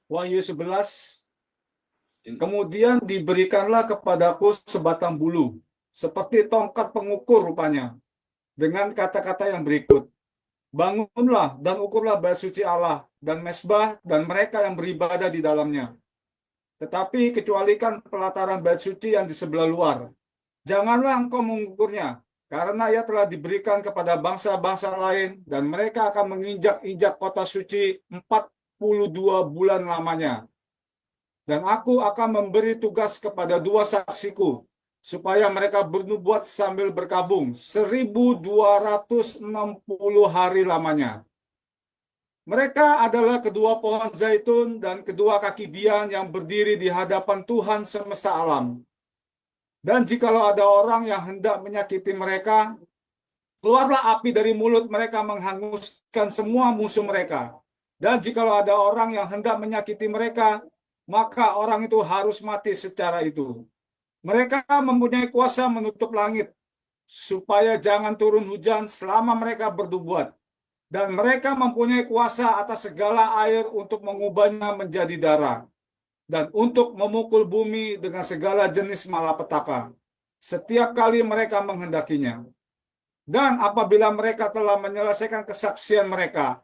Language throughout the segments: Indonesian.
Wahyu 11. Kemudian diberikanlah kepadaku sebatang bulu, seperti tongkat pengukur rupanya, dengan kata-kata yang berikut. Bangunlah dan ukurlah bait suci Allah, dan mesbah, dan mereka yang beribadah di dalamnya. Tetapi kecualikan pelataran bait suci yang di sebelah luar. Janganlah engkau mengukurnya, karena ia telah diberikan kepada bangsa-bangsa lain, dan mereka akan menginjak-injak kota suci 42 bulan lamanya. Dan aku akan memberi tugas kepada dua saksiku, supaya mereka bernubuat sambil berkabung 1260 hari lamanya. Mereka adalah kedua pohon zaitun dan kedua kaki dian yang berdiri di hadapan Tuhan semesta alam. Dan jikalau ada orang yang hendak menyakiti mereka, keluarlah api dari mulut mereka menghanguskan semua musuh mereka. Dan jikalau ada orang yang hendak menyakiti mereka, maka orang itu harus mati secara itu. Mereka mempunyai kuasa menutup langit, supaya jangan turun hujan selama mereka bernubuat. Dan mereka mempunyai kuasa atas segala air untuk mengubahnya menjadi darah, dan untuk memukul bumi dengan segala jenis malapetaka, setiap kali mereka menghendakinya. Dan apabila mereka telah menyelesaikan kesaksian mereka,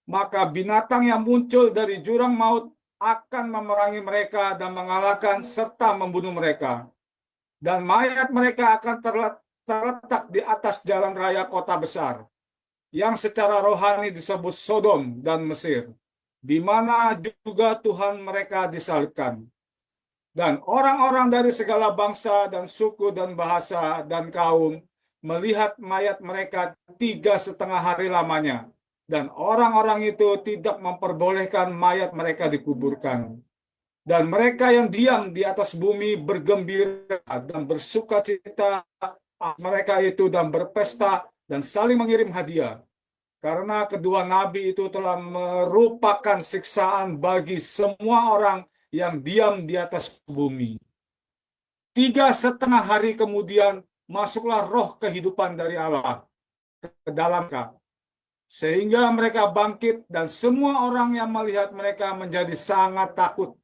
maka binatang yang muncul dari jurang maut akan memerangi mereka dan mengalahkan serta membunuh mereka. Dan mayat mereka akan terletak di atas jalan raya kota besar, yang secara rohani disebut Sodom dan Mesir, di mana juga Tuhan mereka disalibkan. Dan orang-orang dari segala bangsa dan suku dan bahasa dan kaum melihat mayat mereka 3,5 hari lamanya. Dan orang-orang itu tidak memperbolehkan mayat mereka dikuburkan. Dan mereka yang diam di atas bumi bergembira dan bersuka cita mereka itu dan berpesta dan saling mengirim hadiah. Karena kedua nabi itu telah merupakan siksaan bagi semua orang yang diam di atas bumi. 3,5 hari kemudian masuklah roh kehidupan dari Allah ke dalam mereka, sehingga mereka bangkit dan semua orang yang melihat mereka menjadi sangat takut.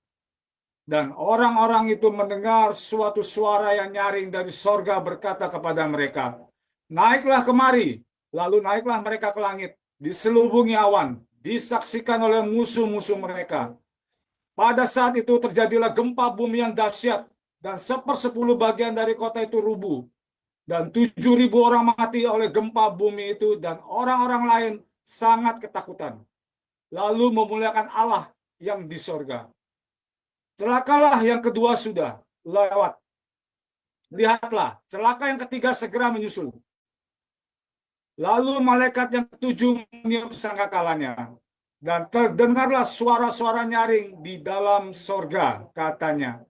Dan orang-orang itu mendengar suatu suara yang nyaring dari sorga berkata kepada mereka, naiklah kemari. Lalu naiklah mereka ke langit, diselubungi awan, disaksikan oleh musuh-musuh mereka. Pada saat itu terjadilah gempa bumi yang dahsyat, dan 1/10 dari kota itu rubuh. Dan 7.000 orang mati oleh gempa bumi itu, dan orang-orang lain sangat ketakutan. Lalu memuliakan Allah yang di sorga. Celakalah yang kedua sudah lewat. Lihatlah, celaka yang ketiga segera menyusul. Lalu malaikat yang ketujuh meniup sangkakalanya. Dan terdengarlah suara-suara nyaring di dalam sorga, katanya.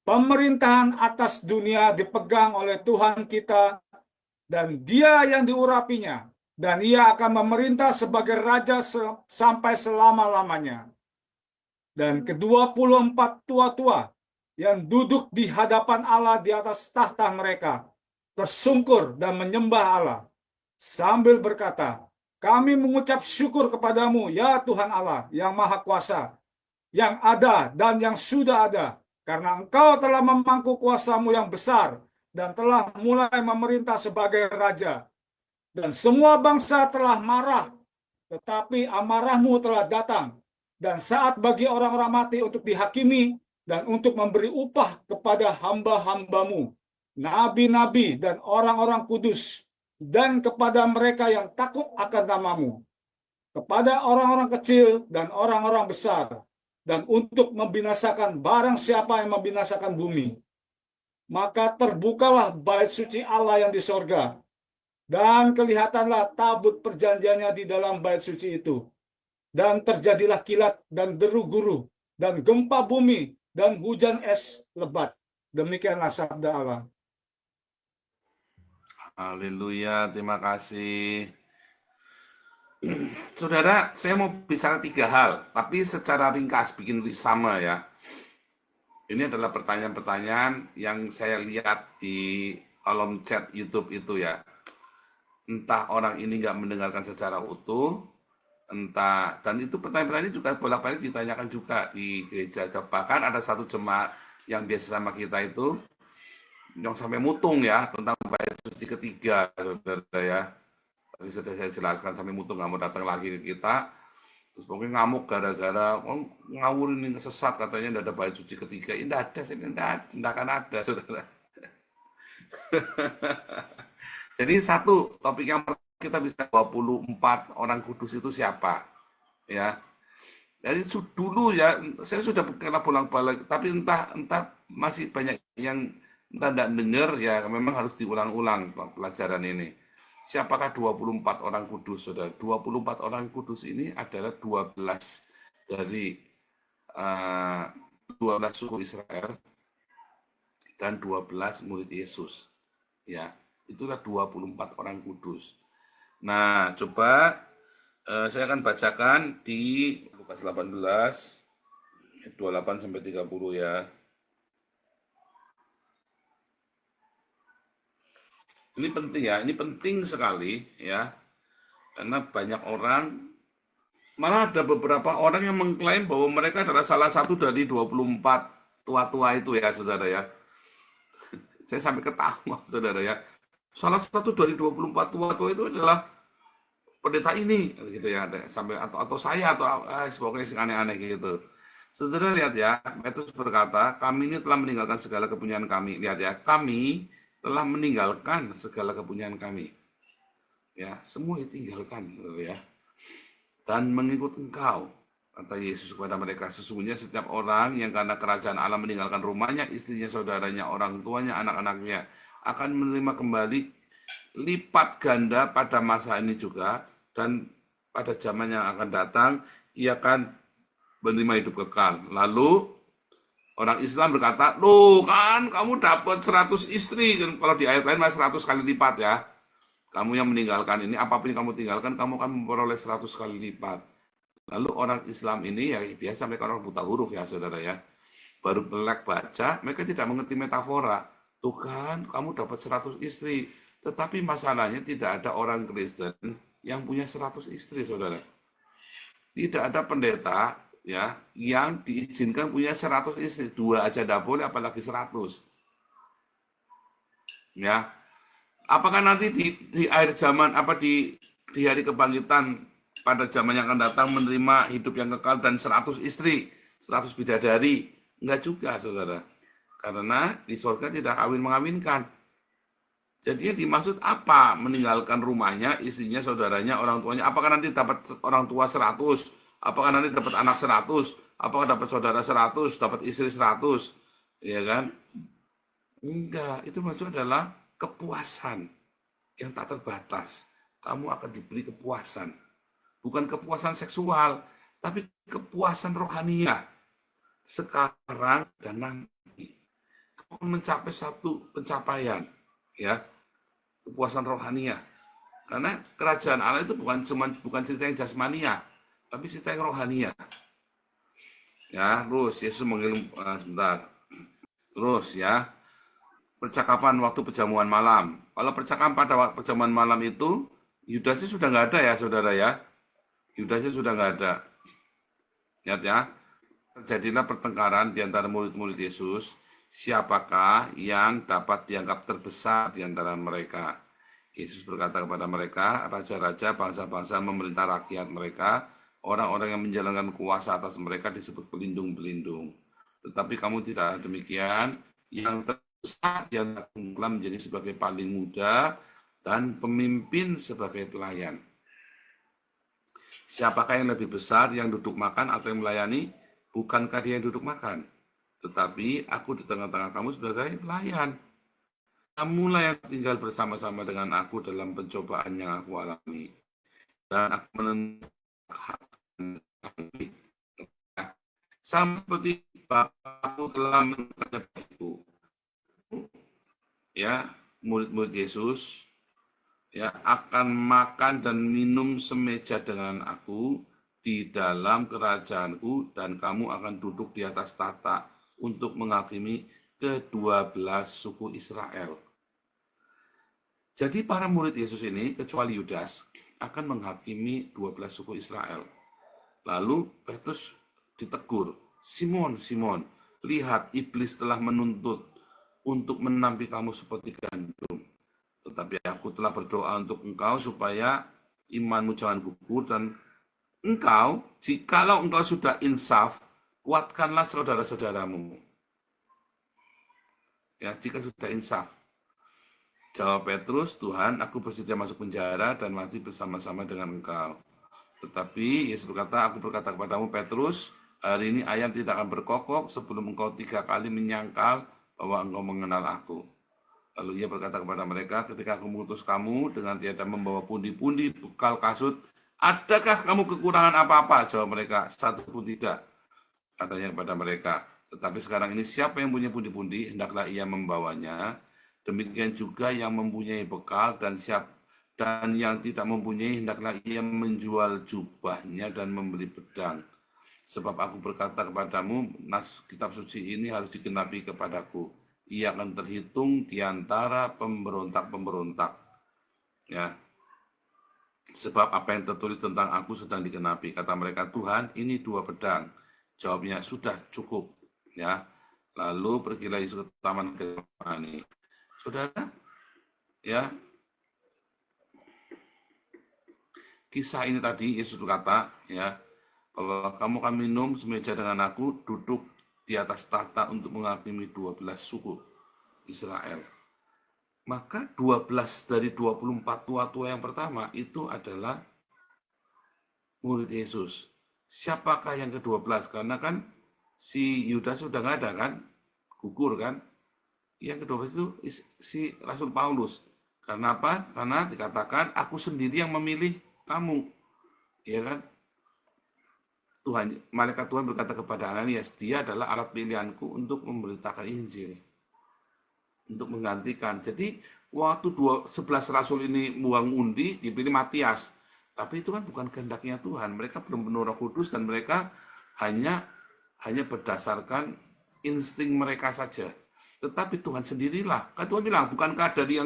Pemerintahan atas dunia dipegang oleh Tuhan kita, dan dia yang diurapinya. Dan ia akan memerintah sebagai raja sampai selama-lamanya. Dan ke-24 tua-tua yang duduk di hadapan Allah di atas tahta mereka tersungkur dan menyembah Allah sambil berkata, kami mengucap syukur kepadamu ya Tuhan Allah yang Maha Kuasa, yang ada dan yang sudah ada, karena engkau telah memangku kuasamu yang besar dan telah mulai memerintah sebagai raja. Dan semua bangsa telah marah, tetapi amarahmu telah datang, dan saat bagi orang-orang mati untuk dihakimi dan untuk memberi upah kepada hamba-hambamu, nabi-nabi dan orang-orang kudus, dan kepada mereka yang takut akan namamu, kepada orang-orang kecil dan orang-orang besar, dan untuk membinasakan barang siapa yang membinasakan bumi. Maka terbukalah bait suci Allah yang di sorga, dan kelihatanlah tabut perjanjiannya di dalam bait suci itu. Dan terjadilah kilat dan deru guru dan gempa bumi dan hujan es lebat. Demikianlah sabda Allah. Haleluya, terima kasih. Saudara, saya mau bicara 3 hal, tapi secara ringkas, bikin risama ya. Ini adalah pertanyaan-pertanyaan yang saya lihat di kolom chat YouTube itu ya. Entah orang ini nggak mendengarkan secara utuh, entah, dan itu pertanyaan-pertanyaan ini juga bolak-balik ditanyakan juga di gereja. Bahkan ada satu jemaat yang biasa sama kita itu yang sampai mutung ya tentang bait suci ketiga, saudara ya. Tadi sudah saya jelaskan sampai mutung nggak mau datang lagi ke kita. Terus mungkin ngamuk gara-gara ngawur ini sesat katanya tidak ada bait suci ketiga. Ini tidak ada, saya bilang tidak akan ada, saudara. Jadi satu topik yang kita bisa 24 orang kudus itu siapa? Ya. Jadi dulu ya saya sudah kena bolak-balik, tapi entah masih banyak yang entah tidak dengar ya, memang harus diulang-ulang pelajaran ini. Siapakah 24 orang kudus, saudara? 24 orang kudus ini adalah 12 dari 12 suku Israel dan 12 murid Yesus. Ya, itulah 24 orang kudus. Nah, coba saya akan bacakan di Lukas 18 28 sampai 30 ya. Ini penting ya, ini penting sekali ya. Karena banyak orang, malah ada beberapa orang yang mengklaim bahwa mereka adalah salah satu dari 24 tua-tua itu ya, saudara ya. Saya sampai ketawa, saudara ya. Salah satu dari 24 tua-tua itu adalah pendeta ini, gitu ya. Sampai atau saya atau pokoknya aneh-aneh gitu. Saudara lihat ya, Petrus berkata, kami ini telah meninggalkan segala kepunyaan kami. Lihat ya, kami telah meninggalkan segala kepunyaan kami. Ya, semua ditinggalkan, saudara ya. Dan mengikut engkau, kata Yesus kepada mereka, sesungguhnya setiap orang yang karena kerajaan Allah meninggalkan rumahnya, istrinya, saudaranya, orang tuanya, anak-anaknya, akan menerima kembali lipat ganda pada masa ini juga, dan pada zaman yang akan datang, ia akan menerima hidup kekal. Lalu orang Islam berkata, loh kan kamu dapat 100 istri, dan kalau di ayat lain 100 kali lipat ya. Kamu yang meninggalkan ini, apapun yang kamu tinggalkan, kamu akan memperoleh 100 kali lipat. Lalu orang Islam ini, ya biasa mereka orang buta huruf ya saudara ya. Baru melek baca, mereka tidak mengerti metafora. Tuh kan, kamu dapat 100 istri. Tetapi masalahnya tidak ada orang Kristen yang punya 100 istri saudara. Tidak ada pendeta ya yang diizinkan punya 100 istri. 2 aja tidak boleh, apalagi 100. Ya, apakah nanti di akhir zaman, di hari kebangkitan pada zaman yang akan datang menerima hidup yang kekal dan 100 istri, 100 bidadari? Enggak juga, saudara. Karena di surga tidak kawin mengawinkan. Jadi dimaksud apa? Meninggalkan rumahnya, istrinya, saudaranya, orang tuanya. Apakah nanti dapat orang tua 100? Apakah nanti dapat anak 100? Apakah dapat saudara 100? Dapat istri 100? Ya kan? Enggak, itu maksud adalah kepuasan yang tak terbatas. Kamu akan diberi kepuasan. Bukan kepuasan seksual, tapi kepuasan rohania. Sekarang dan nanti. Kamu mencapai satu pencapaian. Ya, kepuasan rohania. Karena kerajaan Allah itu bukan cerita yang jasmania, tapi cerita yang rohania. Ya, terus Yesus mengirim sebentar. Terus ya, percakapan waktu perjamuan malam. Kalau percakapan pada waktu perjamuan malam itu, Yudasnya sudah nggak ada ya, saudara ya. Yudasnya sudah nggak ada. Lihat ya, terjadilah pertengkaran di antara murid-murid Yesus. Siapakah yang dapat dianggap terbesar di antara mereka? Yesus berkata kepada mereka, raja-raja, bangsa-bangsa memerintah rakyat mereka. Orang-orang yang menjalankan kuasa atas mereka disebut pelindung-pelindung. Tetapi kamu tidak demikian. Yang terbesar yang telah menjadi sebagai paling muda dan pemimpin sebagai pelayan. Siapakah yang lebih besar, yang duduk makan atau yang melayani? Bukankah dia yang duduk makan? Tetapi aku di tengah-tengah kamu sebagai pelayan. Kamulah yang tinggal bersama-sama dengan aku dalam pencobaan yang aku alami. Dan aku menentukan sama seperti Bapakku telah menentukan bagiku. Ya, murid-murid Yesus ya akan makan dan minum semeja dengan aku di dalam kerajaanku, dan kamu akan duduk di atas tahta untuk menghakimi ke-12 suku Israel. Jadi para murid Yesus ini, kecuali Yudas, akan menghakimi 12 suku Israel. Lalu Petrus ditegur, Simon, Simon, lihat iblis telah menuntut untuk menampi kamu seperti gandum. Tetapi aku telah berdoa untuk engkau supaya imanmu jangan gugur, dan engkau, jikalau engkau sudah insaf, kuatkanlah saudara-saudaramu. Ya, jika sudah insaf. Jawab Petrus, Tuhan, aku bersedia masuk penjara dan mati bersama-sama dengan engkau. Tetapi Yesus berkata, aku berkata kepadamu Petrus, hari ini ayam tidak akan berkokok sebelum engkau 3 kali menyangkal bahwa engkau mengenal aku. Lalu ia berkata kepada mereka, ketika aku mengutus kamu dengan tiada membawa pundi-pundi, bekal, kasut, adakah kamu kekurangan apa-apa? Jawab mereka, satu pun tidak. Katanya kepada mereka, tetapi sekarang ini siapa yang punya pundi-pundi, hendaklah ia membawanya. Demikian juga yang mempunyai bekal dan yang tidak mempunyai, hendaklah ia menjual jubahnya dan membeli pedang. Sebab aku berkata kepadamu, kitab suci ini harus digenapi kepadaku. Ia akan terhitung di antara pemberontak-pemberontak. Ya. Sebab apa yang tertulis tentang aku sedang digenapi. Kata mereka, Tuhan, ini 2 pedang. Jawabnya, sudah cukup. Ya. Lalu pergilah Yesus ke taman Getsemani. Saudara, ya, kisah ini tadi Yesus berkata, ya, kalau kamu akan minum semeja dengan aku, duduk di atas tahta untuk menghakimi 12 suku Israel. Maka 12 dari 24 tua-tua yang pertama itu adalah murid Yesus. Siapakah yang ke-12? Karena kan si Yudas sudah nggak ada kan, gugur kan. Yang ke-12 itu si Rasul Paulus. Karena apa? Karena dikatakan aku sendiri yang memilih kamu, ya kan? Malaikat Tuhan berkata kepada Ananias, dia adalah alat pilihanku untuk memberitakan Injil, untuk menggantikan. Jadi waktu 11 rasul ini buang undi, dipilih Matias. Tapi itu kan bukan kehendaknya Tuhan. Mereka belum penuh Roh Kudus dan mereka hanya berdasarkan insting mereka saja. Tetapi Tuhan sendirilah. Kan Tuhan bilang, bukankah dari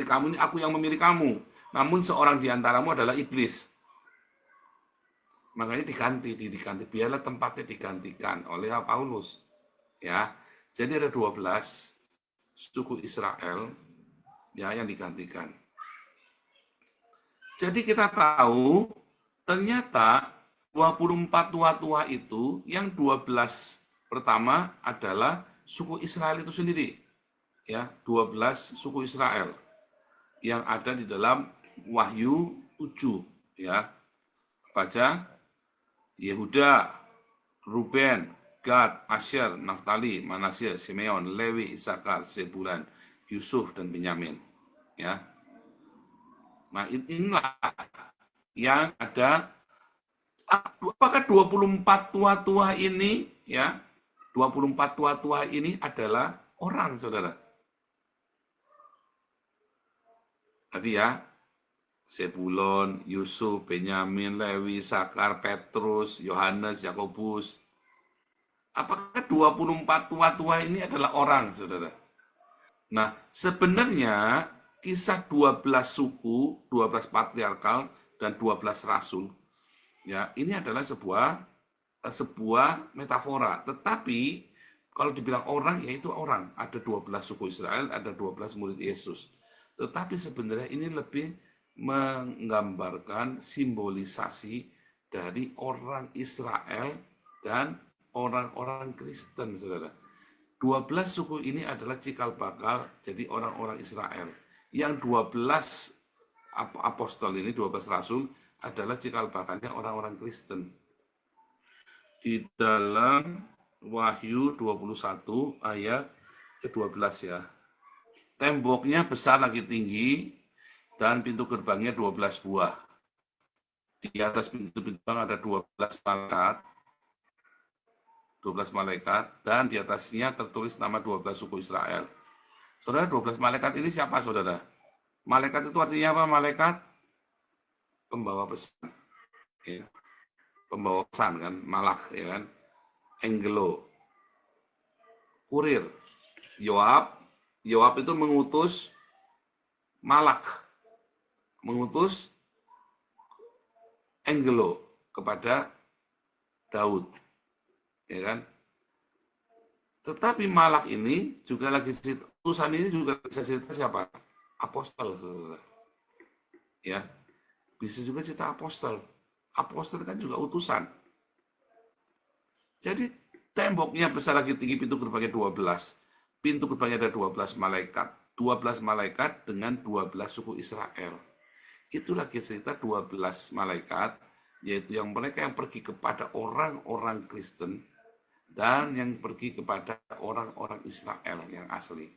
kamu ini aku yang memilih kamu, namun seorang di antaramu adalah iblis. Makanya diganti, biarlah tempatnya digantikan oleh Paulus. Ya, jadi ada 12 suku Israel ya yang digantikan. Jadi kita tahu ternyata 24 tua-tua itu yang 12 pertama adalah suku Israel itu sendiri. Ya, 12 suku Israel yang ada di dalam Wahyu 7 ya. Baca Yehuda, Ruben, Gad, Asher, Naftali, Manasye, Simeon, Lewi, Isakar, Sebulan, Yusuf, dan Benyamin. Ya. Nah, inilah yang ada. Apakah 24 tua-tua ini, ya, 24 tua-tua ini adalah orang, saudara? Tadi ya, Sebulon, Yusuf, Benyamin, Lewi, Sakar, Petrus, Yohanes, Yakobus. Apakah 24 tua-tua ini adalah orang, saudara? Nah, sebenarnya kisah 12 suku, 12 patriarkal, dan 12 rasul, ya, ini adalah sebuah metafora. Tetapi, kalau dibilang orang, yaitu orang. Ada 12 suku Israel, ada 12 murid Yesus. Tetapi sebenarnya ini lebih menggambarkan simbolisasi dari orang Israel dan orang-orang Kristen, saudara. 12 suku ini adalah cikal bakal jadi orang-orang Israel. Yang 12 apostol ini, 12 rasul, adalah cikal bakalnya orang-orang Kristen. Di dalam Wahyu 21 ayat ke-12 ya. Temboknya besar lagi tinggi, dan pintu gerbangnya 12 buah. Di atas pintu gerbang ada 12 malaikat, dan di atasnya tertulis nama 12 suku Israel. Saudara, 12 malaikat ini siapa, saudara? Malaikat itu artinya apa? Malaikat pembawa pesan. Ya. Pembawa pesan kan, malak, ya kan? Angelo. Kurir. Yoab itu mengutus malak. Mengutus Angelo kepada Daud, ya kan? Tetapi Malak ini juga lagi cerita, utusan ini juga bisa cerita siapa? Apostol, saudara. Ya, bisa juga cerita apostol. Apostol kan juga utusan. Jadi temboknya besar lagi tinggi, pintu gerbangnya 12. Pintu gerbangnya ada 12 malaikat. 12 malaikat dengan 12 suku Israel. Itu lagi cerita 12 malaikat, yaitu yang mereka yang pergi kepada orang-orang Kristen dan yang pergi kepada orang-orang Israel yang asli.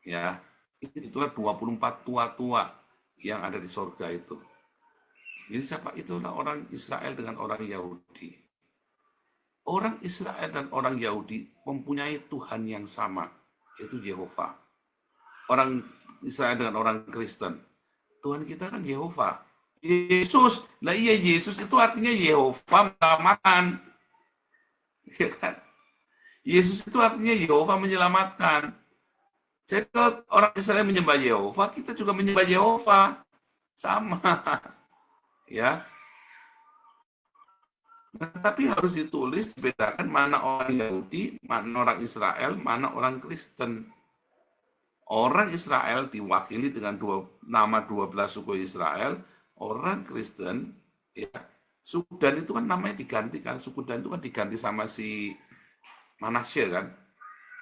Ya, itulah 24 tua-tua yang ada di sorga itu. Jadi siapa? Itulah orang Israel dengan orang Yahudi. Orang Israel dan orang Yahudi mempunyai Tuhan yang sama, yaitu Yehova. Orang Israel dengan orang Kristen, Tuhan kita kan Yehova. Yesus, nah iya Yesus itu artinya Yehova menyelamatkan. Ya kan? Yesus itu artinya Yehova menyelamatkan. Jadi kalau orang Israel menyembah Yehova, kita juga menyembah Yehova. Sama. Ya. Nah, tapi harus ditulis, bedakan mana orang Yahudi, mana orang Israel, mana orang Kristen. Orang Israel diwakili dengan nama 12 suku Israel, orang Kristen, ya, suku Dan itu kan namanya diganti kan, suku Dan itu kan diganti sama si Manasye kan,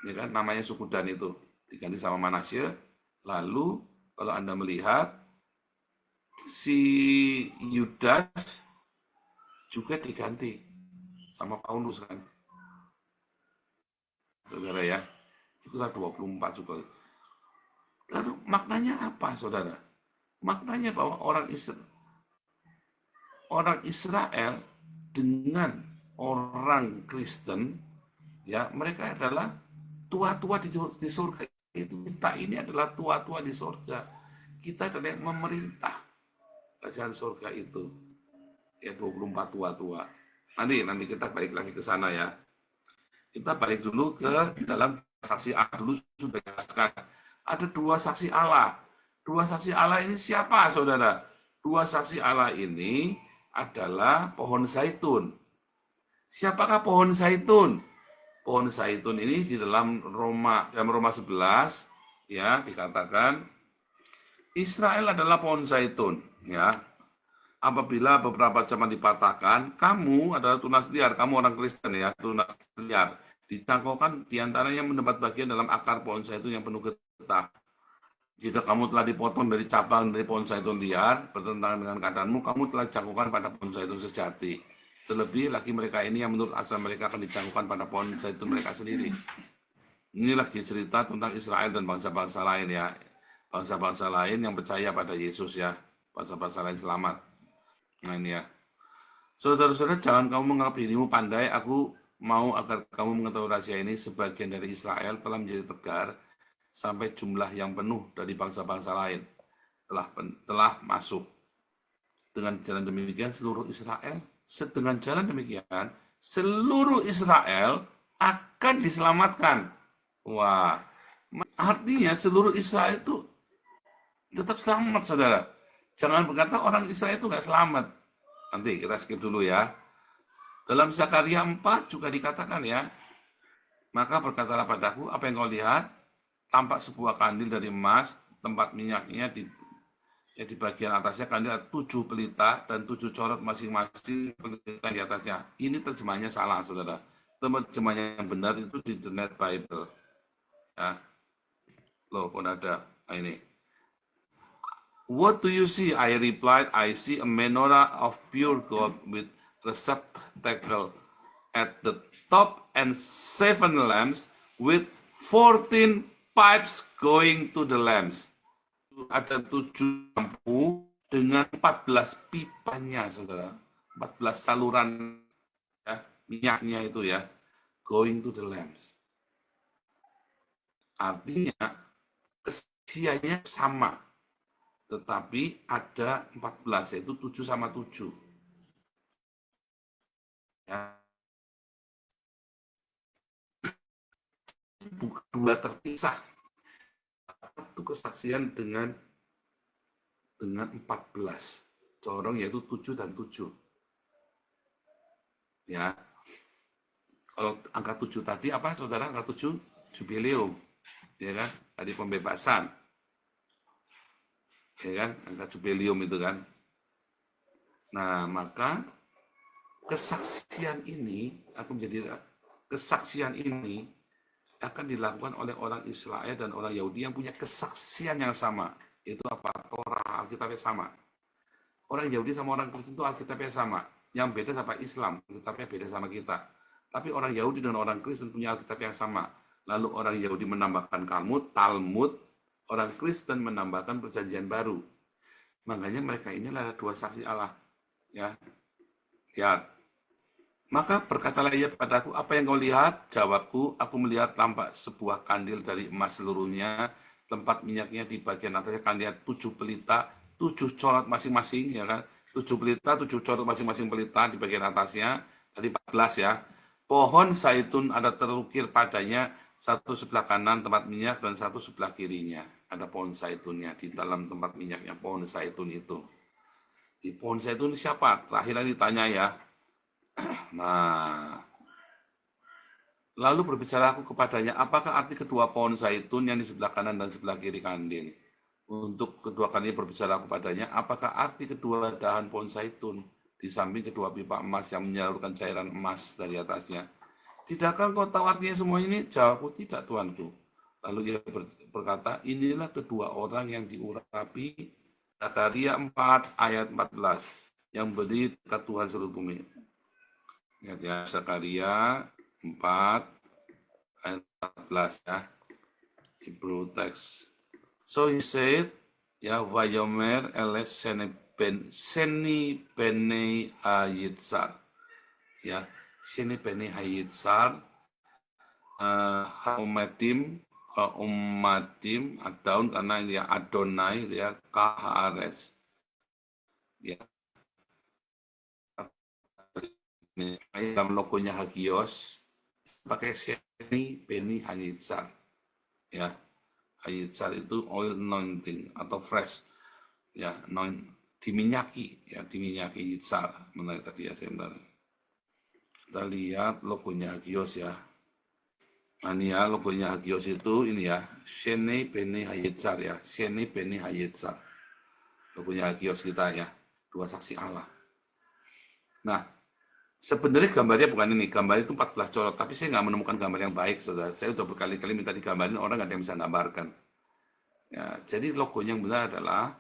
ya kan, namanya suku Dan itu diganti sama Manasye. Lalu kalau Anda melihat si Yudas juga diganti sama Paulus kan, saudara ya. Itulah 24 suku. Lalu maknanya apa, saudara? Maknanya bahwa orang Israel dengan orang Kristen, ya mereka adalah tua-tua di surga. Itu kita ini adalah tua-tua di surga. Kita adalah yang memerintah kerajaan surga itu. Ya 24 tua-tua. Nanti kita balik lagi ke sana ya. Kita balik dulu ke dalam saksi Allah dulu, sudah jelaskan. Ada 2 saksi Allah. 2 saksi Allah ini siapa, saudara? 2 saksi Allah ini adalah pohon zaitun. Siapakah pohon zaitun? Pohon zaitun ini di dalam Roma 11 ya dikatakan Israel adalah pohon zaitun, ya. Apabila beberapa zaman dipatahkan, kamu adalah tunas liar, kamu orang Kristen ya, tunas liar. Dicangkokkan diantaranya mendapat bagian dalam akar pohon zaitun yang penuh getah. Jika kamu telah dipotong dari cabang dari pohon zaitun liar, bertentangan dengan keadaanmu, kamu telah dicangkokkan pada pohon zaitun sejati. Terlebih lagi mereka ini yang menurut asal mereka akan dicangkokkan pada pohon zaitun mereka sendiri. Ini lagi cerita tentang Israel dan bangsa-bangsa lain ya. Bangsa-bangsa lain yang percaya pada Yesus ya. Bangsa-bangsa lain selamat. Nah ini ya. Saudara-saudara, jangan kamu menganggap dirimu pandai. Aku mau agar kamu mengetahui rahasia ini. Sebagian dari Israel telah menjadi tegar sampai jumlah yang penuh dari bangsa-bangsa lain telah masuk. Dengan jalan demikian seluruh Israel akan diselamatkan. Wah, artinya seluruh Israel itu tetap selamat, saudara. Jangan berkata orang Israel itu nggak selamat. Nanti kita skip dulu ya. Dalam Zakaria 4 juga dikatakan ya, maka berkatalah padaku, apa yang kau lihat? Tampak sebuah kandil dari emas, tempat minyaknya di bagian atasnya kandil ada 7 pelita dan 7 corot masing-masing pelita di atasnya. Ini terjemahnya salah, saudara. Terjemahnya yang benar itu di The Net Bible. Ya. Loh, pun ada. Nah, ini. What do you see? I replied, I see a menorah of pure gold with receptacle at the top and 7 lamps with 14 pipes going to the lamps. Ada 7 lampu dengan 14 pipanya, saudara. 14 saluran ya, minyaknya itu ya, going to the lamps. Artinya keisiannya sama. Tetapi ada 14, yaitu 7 sama 7. Ya. Dua terpisah. Satu kesaksian dengan 14. corong yaitu 7 dan 7. Ya. Kalau angka 7 tadi apa saudara? Angka 7 jubileum. Ya kan? Hari pembebasan. Ya kan? Angka jubileum itu kan. Nah, maka kesaksian ini akan dilakukan oleh orang Israel dan orang Yahudi yang punya kesaksian yang sama. Itu apa? Torah, Alkitabnya sama. Orang Yahudi sama orang Kristen itu Alkitabnya sama. Yang beda sama Islam, Alkitabnya beda sama kita. Tapi orang Yahudi dan orang Kristen punya Alkitab yang sama. Lalu orang Yahudi menambahkan Talmud, orang Kristen menambahkan Perjanjian Baru. Makanya mereka ini adalah dua saksi Allah. Ya, maka berkatalah ia padaku, apa yang kau lihat? Jawabku, aku melihat tampak sebuah kandil dari emas seluruhnya, tempat minyaknya di bagian atasnya kandil 7 pelita, 7 corot masing-masing, ya kan? 7 pelita, 7 corot masing-masing pelita di bagian atasnya, tadi 14 ya. Pohon zaitun ada terukir padanya, satu sebelah kanan tempat minyak dan satu sebelah kirinya. Ada pohon zaitunnya di dalam tempat minyaknya, pohon zaitun itu. Di pohon zaitun siapa? Terakhir ditanya ya. Nah, lalu berbicara aku kepadanya, apakah arti kedua pohon zaitun yang di sebelah kanan dan sebelah kiri kandil? Untuk kedua kali berbicara kepadanya, apakah arti kedua dahan pohon zaitun di samping kedua pipa emas yang menyalurkan cairan emas dari atasnya? Tidakkah kau tahu artinya semua ini? Jawabku, tidak Tuanku. Lalu ia berkata, inilah kedua orang yang diurapi Zakaria 4 ayat 14 yang berdiri dekat Tuhan seluruh bumi. Lihat ya, Zakaria 4 ayat 14 ya. Hebrew text. So he said, ya Vayomer ele seni bene hayitzar. Ya, seni bene hayitzar umatim adaun karena dia Adonai dia Kahares. Ya. Ini dalam logonya Hagios pakai seni beni hayitzar. Ya. Hayitzar itu oil anointing atau fresh, ya, diminyaki, ya, diminyaki hayitzar. Mana tadi ya sebentar. Kita lihat logonya Hagios ya. Nah, ini ya logonya Hagios itu ini ya, Shene Bene Hayitzar ya, Shene Bene Hayitzar. Logonya Hagios kita ya, dua saksi Allah. Nah, sebenarnya gambarnya bukan ini, gambar itu 14 corot, tapi saya nggak menemukan gambar yang baik, saudara. Saya udah berkali-kali minta digambarin, orang nggak ada yang bisa gambarkan. Ya, jadi logonya yang benar adalah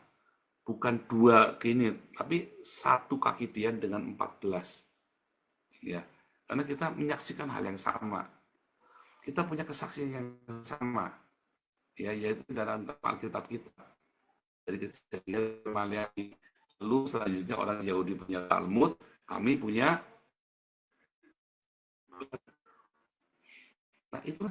bukan dua gini, tapi satu kaki Dian dengan 14. Ya, karena kita menyaksikan hal yang sama. Kita punya kesaksian yang sama. Ya, yaitu dalam Alkitab kita. Dari kejadian Maliaki. Lalu selanjutnya orang Yahudi punya Talmud, kami punya. Nah, itu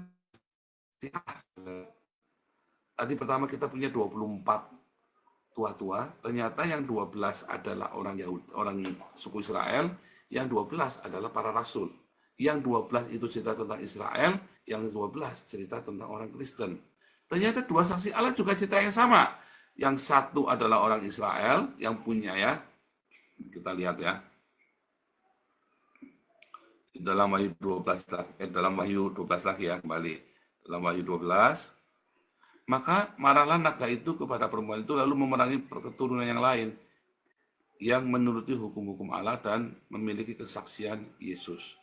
tadi pertama kita punya 24 tua-tua, ternyata yang 12 adalah orang Yahudi, orang suku Israel, yang 12 adalah para rasul. Yang 12 itu cerita tentang Israel, yang 12 cerita tentang orang Kristen. Ternyata dua saksi Allah juga cerita yang sama. Yang satu adalah orang Israel yang punya ya. Kita lihat ya. Dalam Wahyu 12 dalam Wahyu 12 lagi ya, kembali. Dalam Wahyu 12, maka marahlah naga itu kepada perempuan itu lalu memerangi keturunan yang lain yang menuruti hukum-hukum Allah dan memiliki kesaksian Yesus.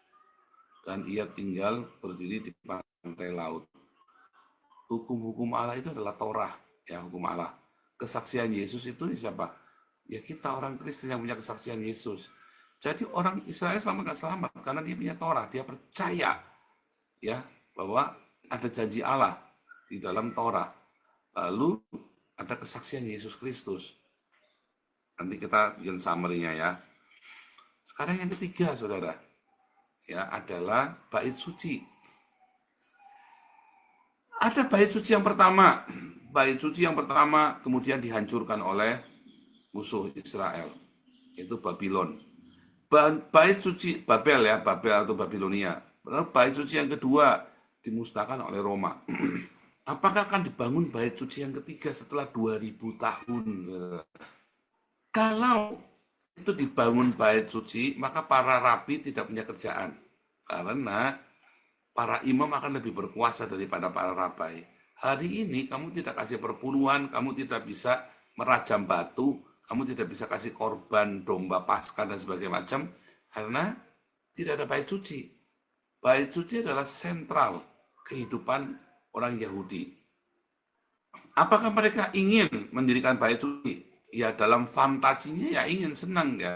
Dan ia tinggal berdiri di pantai laut. Hukum-hukum Allah itu adalah Torah, ya, hukum Allah. Kesaksian Yesus itu siapa? Ya kita orang Kristen yang punya kesaksian Yesus. Jadi orang Israel selamat nggak selamat karena dia punya Torah, dia percaya ya bahwa ada janji Allah di dalam Torah. Lalu ada kesaksian Yesus Kristus. Nanti kita bikin summary-nya ya. Sekarang yang ketiga, saudara, ya adalah bait suci. Ada bait suci yang pertama. Bait suci yang pertama kemudian dihancurkan oleh musuh Israel, yaitu Babylon. Bait suci Babel ya, Babel atau Babilonia. Bait suci yang kedua dimusnahkan oleh Roma. Apakah akan dibangun bait suci yang ketiga setelah 2000 tahun? Kalau itu dibangun bait suci, maka para rabi tidak punya kerjaan. Karena para imam akan lebih berkuasa daripada para rabai. Hari ini kamu tidak kasih perpuluhan, kamu tidak bisa merajam batu, kamu tidak bisa kasih korban domba Paskah dan sebagainya macam, karena tidak ada bait suci. Bait suci adalah sentral kehidupan orang Yahudi. Apakah mereka ingin mendirikan bait suci? Ya dalam fantasinya ya ingin, senang ya.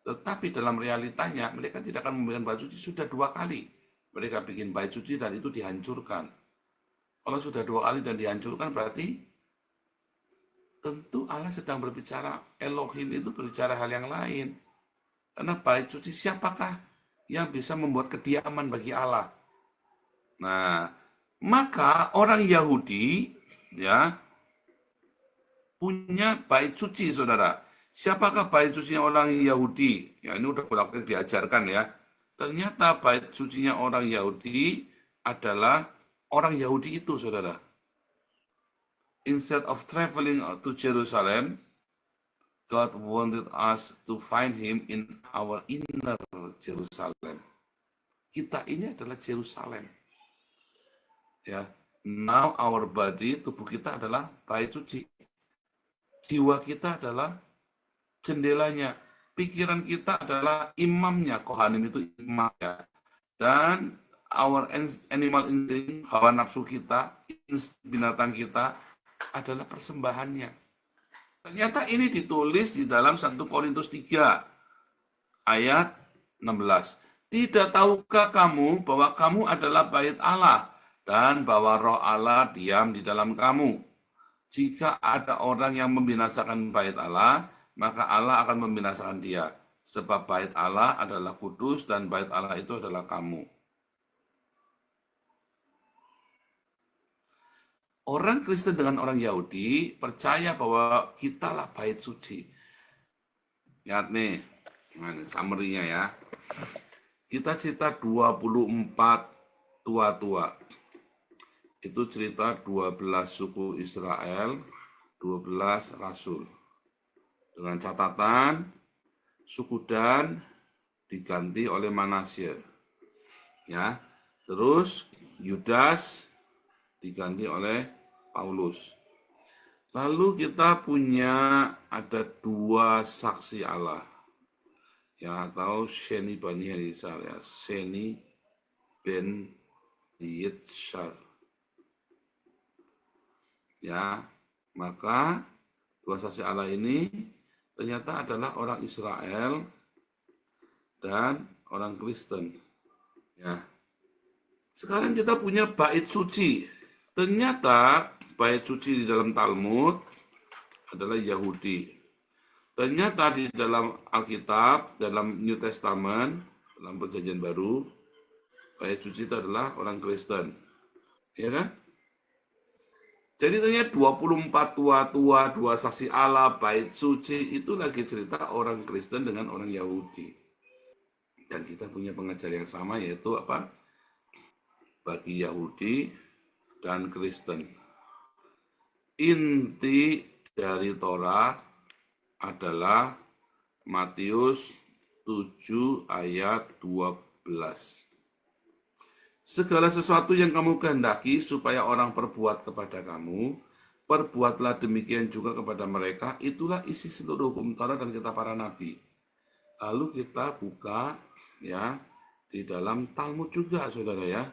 Tetapi dalam realitanya mereka tidak akan memberikan bait suci. Sudah 2 kali mereka bikin bait suci dan itu dihancurkan. Kalau sudah 2 kali dan dihancurkan berarti tentu Allah sedang berbicara, Elohim itu berbicara hal yang lain. Karena bait suci siapakah yang bisa membuat kediaman bagi Allah? Nah, maka orang Yahudi ya punya bait suci, saudara. Siapakah bait sucinya orang Yahudi? Ya ini udah bolak-balik diajarkan ya. Ternyata bait sucinya orang Yahudi adalah orang Yahudi itu, saudara. Instead of traveling to Jerusalem, God wanted us to find Him in our inner Jerusalem. Kita ini adalah Jerusalem. Ya, now our body, tubuh kita adalah bait suci. Jiwa kita adalah jendelanya. Pikiran kita adalah imamnya. Kohanim itu imamnya. Dan our animal instinct, hawa nafsu kita, binatang kita adalah persembahannya. Ternyata ini ditulis di dalam 1 Korintus 3 ayat 16. Tidak tahukah kamu bahwa kamu adalah bait Allah dan bahwa roh Allah diam di dalam kamu? Jika ada orang yang membinasakan bait Allah, maka Allah akan membinasakan dia. Sebab bait Allah adalah kudus dan bait Allah itu adalah kamu. Orang Kristen dengan orang Yahudi percaya bahwa kitalah bait suci. Lihat nih, summary-nya ya. Kita cerita 24 tua-tua. Itu cerita 12 suku Israel, 12 rasul. Dengan catatan, suku Dan diganti oleh Manasye. Ya. Terus Yudas diganti oleh Paulus. Lalu kita punya ada 2 saksi Allah. Ya, atau Sheni Bani Yehuda ya, Sheni ben Yehuda. Ya, maka 2 saksi Allah ini ternyata adalah orang Israel dan orang Kristen. Ya. Sekarang kita punya bait suci. Ternyata bait suci di dalam Talmud adalah Yahudi. Ternyata di dalam Alkitab, dalam New Testament, dalam Perjanjian Baru, bait suci itu adalah orang Kristen. Ya kan? Jadi ternyata 24 tua-tua, 2 saksi Allah, bait suci, itu lagi cerita orang Kristen dengan orang Yahudi. Dan kita punya pengajar yang sama, yaitu apa? Bagi Yahudi dan Kristen. Inti dari Torah adalah Matius 7 ayat 12. Segala sesuatu yang kamu kehendaki supaya orang perbuat kepada kamu, perbuatlah demikian juga kepada mereka. Itulah isi seluruh hukum Taurat dan kitab para nabi. Lalu kita buka ya di dalam Talmud juga, saudara ya.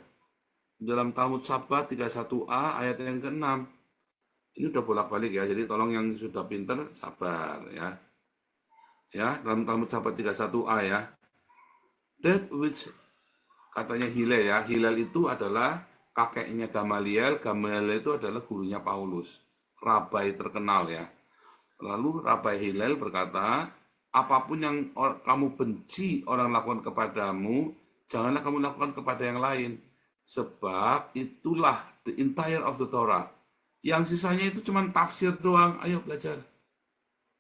Dalam Talmud Sabat 31a ayat yang ke-6. Ini udah bolak-balik ya, jadi tolong yang sudah pintar sabar ya. Ya, dalam Talmud Sabat 31a ya. That which katanya Hillel ya, Hillel itu adalah kakeknya Gamaliel, Gamaliel itu adalah gurunya Paulus, rabai terkenal ya. Lalu Rabai Hillel berkata, apapun yang kamu benci orang lakukan kepadamu, janganlah kamu lakukan kepada yang lain. Sebab itulah the entire of the Torah. Yang sisanya itu cuma tafsir doang. Ayo belajar.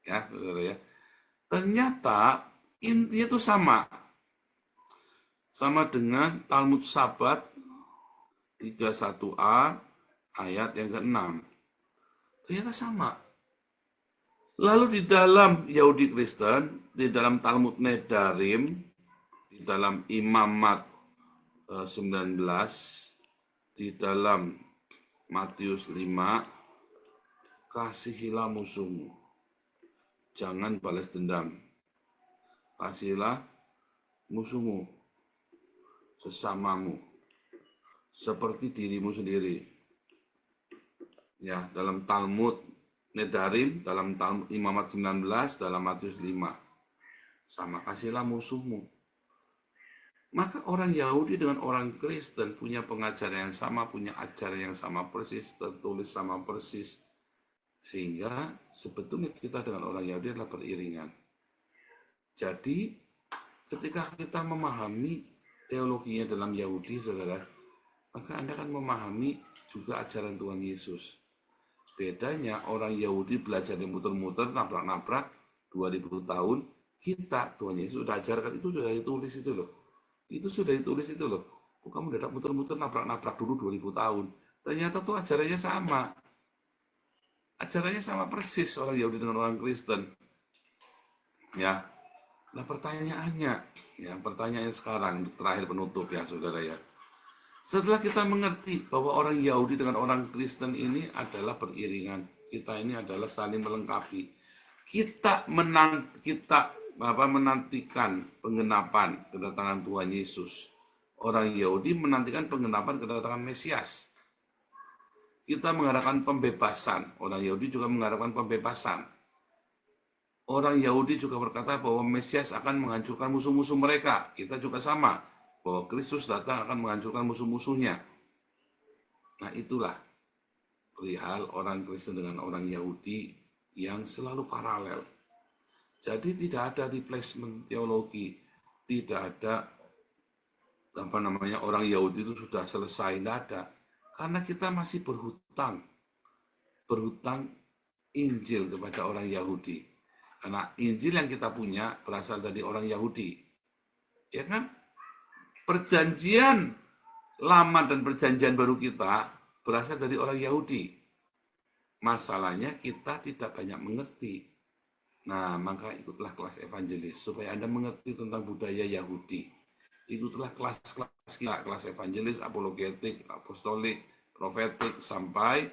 Ya, saudara ya. Ternyata intinya itu sama. Sama dengan Talmud Sabat 31a ayat yang ke-6. Ternyata sama. Lalu di dalam Yahudi Kristen, di dalam Talmud Nedarim, di dalam Imamat 19, di dalam Matius 5, kasihilah musuhmu, jangan balas dendam. Kasihilah musuhmu, sesamamu, seperti dirimu sendiri. Ya, dalam Talmud Nedarim, dalam Talmud Imamat 19, dalam Matius 5. Sama, kasihlah musuhmu. Maka orang Yahudi dengan orang Kristen punya pengajaran yang sama, punya ajaran yang sama persis, tertulis sama persis. Sehingga sebetulnya kita dengan orang Yahudi adalah beriringan. Jadi ketika kita memahami teologinya dalam Yahudi, saudara, maka Anda akan memahami juga ajaran Tuhan Yesus. Bedanya orang Yahudi belajar yang muter-muter, nabrak-nabrak 2000 tahun, kita, Tuhan Yesus sudah ajarkan, itu sudah ditulis itu loh. Itu sudah ditulis itu loh. Kamu udah muter-muter, nabrak-nabrak dulu 2000 tahun. Ternyata tuh ajarannya sama. Ajarannya sama persis orang Yahudi dengan orang Kristen. Ya. Nah pertanyaannya, sekarang, terakhir penutup ya saudara ya. Setelah kita mengerti bahwa orang Yahudi dengan orang Kristen ini adalah beriringan, kita ini adalah saling melengkapi. Kita menantikan penggenapan kedatangan Tuhan Yesus. Orang Yahudi menantikan penggenapan kedatangan Mesias. Kita mengharapkan pembebasan. Orang Yahudi juga mengharapkan pembebasan. Orang Yahudi juga berkata bahwa Mesias akan menghancurkan musuh-musuh mereka. Kita juga sama. Bahwa Kristus datang akan menghancurkan musuh-musuhnya. Nah itulah perihal orang Kristen dengan orang Yahudi yang selalu paralel. Jadi tidak ada replacement teologi, tidak ada orang Yahudi itu sudah selesai, tidak ada. Karena kita masih berhutang Injil kepada orang Yahudi. Karena Injil yang kita punya berasal dari orang Yahudi, ya kan? Perjanjian lama dan perjanjian baru kita berasal dari orang Yahudi. Masalahnya kita tidak banyak mengerti. Nah, maka ikutlah kelas evangelis supaya Anda mengerti tentang budaya Yahudi. Ikutlah kelas evangelis, apologetik, apostolik, profetik sampai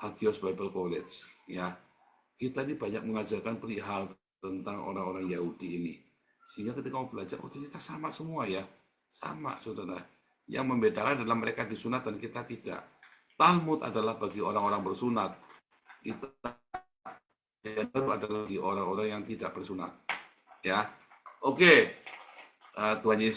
Hagios Bible College. Ya, kita ini banyak mengajarkan perihal tentang orang-orang Yahudi ini. Sehingga ketika kamu belajar, oh ternyata sama semua ya. Sama, saudara. Yang membedakan adalah mereka disunat dan kita tidak. Talmud adalah bagi orang-orang bersunat. Kita adalah bagi orang-orang yang tidak bersunat. Ya, oke. Tuhan Yesus